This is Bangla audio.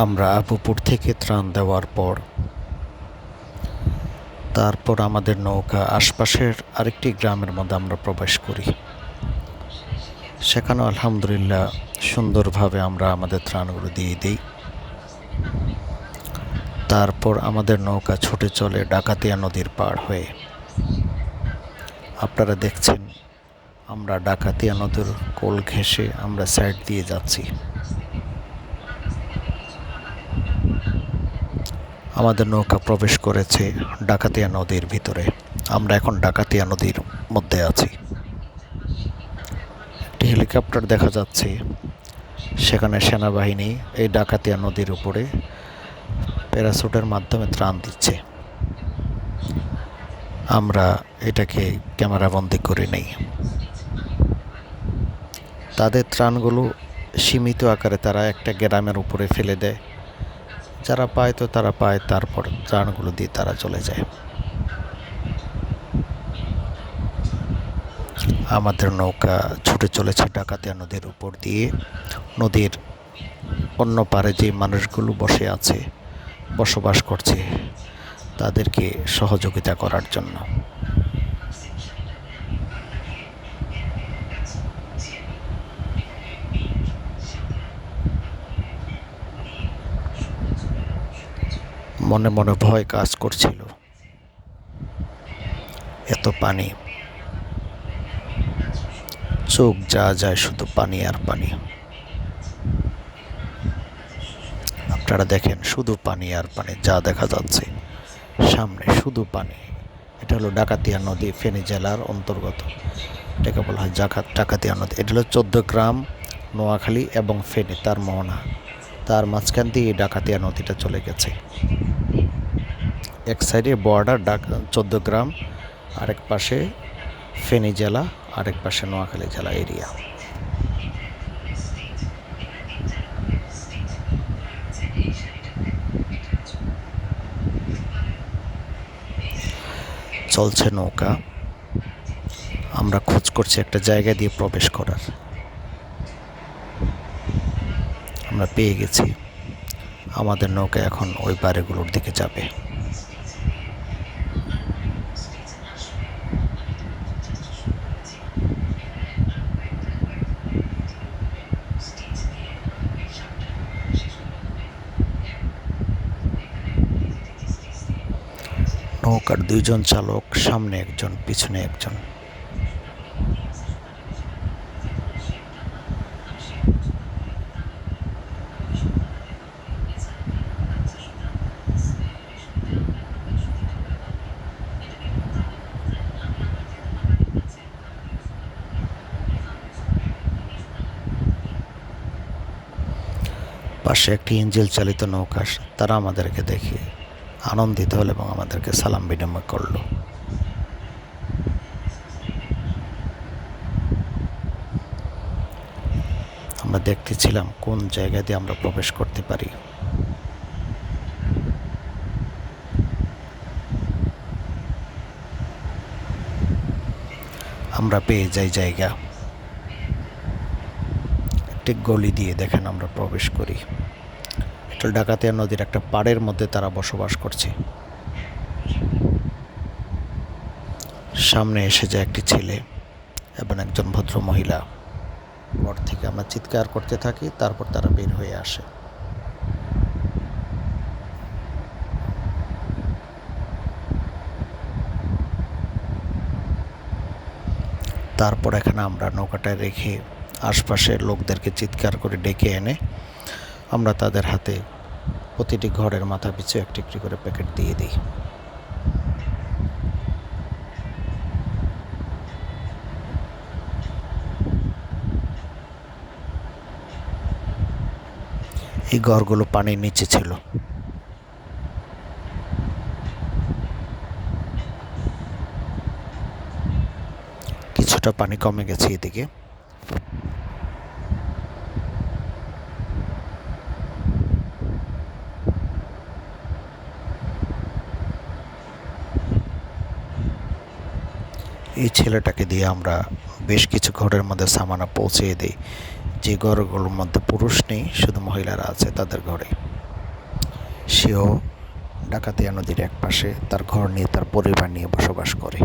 আমরা আপুপুর থেকে ত্রাণ দেওয়ার পর তারপর আমাদের নৌকা আশপাশের আরেকটি গ্রামের মধ্যে আমরা প্রবেশ করি। সেখানেও আলহামদুলিল্লাহ সুন্দরভাবে আমরা আমাদের ত্রাণগুলো দিয়ে দিই। তারপর আমাদের নৌকা ছুটে চলে ডাকাতিয়া নদীর পার হয়ে। আপনারা দেখছেন আমরা ডাকাতিয়া নদীর কোল ঘেঁষে আমরা সাইড দিয়ে যাচ্ছি। আমাদের নৌকা প্রবেশ করেছে ডাকাতিয়া নদীর ভিতরে। আমরা এখন ডাকাতিয়া নদীর মধ্যে আছি। একটি হেলিকপ্টার দেখা যাচ্ছে, সেখানে সেনাবাহিনী এই ডাকাতিয়া নদীর উপরে প্যারাসুটের মাধ্যমে ত্রাণ দিচ্ছে। আমরা এটাকে ক্যামেরাবন্দি করে নেই। তাদের ত্রাণগুলো সীমিত আকারে তারা একটা গ্রামের উপরে ফেলে দেয়, যারা পায় তো তারা পায়, তারপর ত্রাণগুলো দিয়ে তারা চলে যায়। আমাদের নৌকা ছুটে চলেছে ডাকাতিয়া নদীর উপর দিয়ে। নদীর অন্য পারে যে মানুষগুলো বসবাস করছে তাদেরকে সহযোগিতা করার জন্য। মনে মনে ভয় কাজ করছিল, এত পানি, চোখ যা যায় শুধু পানি আর পানি। আপনারা দেখেন শুধু পানি আর পানি, যা দেখা যাচ্ছে সামনে শুধু পানি। এটা হলো ডাকাতিয়া নদী, ফেনী জেলার অন্তর্গত। এটাকে বলা হয় ডাকাতিয়া নদী। এটা হলো 14 গ্রাম, নোয়াখালী এবং ফেনী তার মোহনা, তার মাঝখান দিয়ে ডাকাতিয়া নদীটা চলে গেছে। এক সাইডে বর্ডার 14 গ্রাম, আরেক পাশে ফেনী জেলা, আরেক পাশে নোয়াখালী জেলা এরিয়া। চলছে নৌকা, আমরা খোঁজ করছি একটা জায়গা দিয়ে প্রবেশ করার। আমরা পেয়ে গেছি। আমাদের নৌকা এখন ওই বাড়িগুলোর দিকে যাবে। নৌকার 2 জন চালক, সামনে একজন পিছনে একজন। পাশে একটি ইঞ্জিন চালিত নৌকা, তারা আমাদেরকে দেখে আনন্দিত হল এবং আমাদেরকে সালাম বিনিময় করল। আমরা দেখতেছিলাম কোন জায়গা দিয়ে আমরা প্রবেশ করতে পারি। আমরা পেয়ে যাই জায়গা, একটি গলি দিয়ে দেখেন আমরা প্রবেশ করি। এটা ডাকাতিয়া নদীর একটা পাড়ের মধ্যে তারা বসবাস করছে। সামনে এসে যায় একটি ছেলে এবং একজন ভদ্র মহিলা। ঘর থেকে আমরা চিৎকার করতে থাকি, তারপর তারা বের হয়ে আসে। তারপর এখানে আমরা নৌকাটা রেখে আশপাশের লোকদেরকে চিৎকার করে ডেকে এনে আমরা তাদের হাতে প্রতিটি ঘরের মাথা পিছু একটি একটি করে প্যাকেট দিয়ে দিই। এই ঘরগুলো পানির নিচে ছিল। কিছুটা পানি কমে গেছে এদিকে। এই ছেলেটাকে দিয়ে আমরা বেশ কিছু ঘরের মধ্যে সামানা পৌঁছিয়ে দিই, যে ঘরগুলোর মধ্যে পুরুষ নেই, শুধু মহিলারা আছে তাদের ঘরে। সেও ডাকাতিয়া নদীর এক পাশে তার ঘর নিয়ে তার পরিবার নিয়ে বসবাস করে।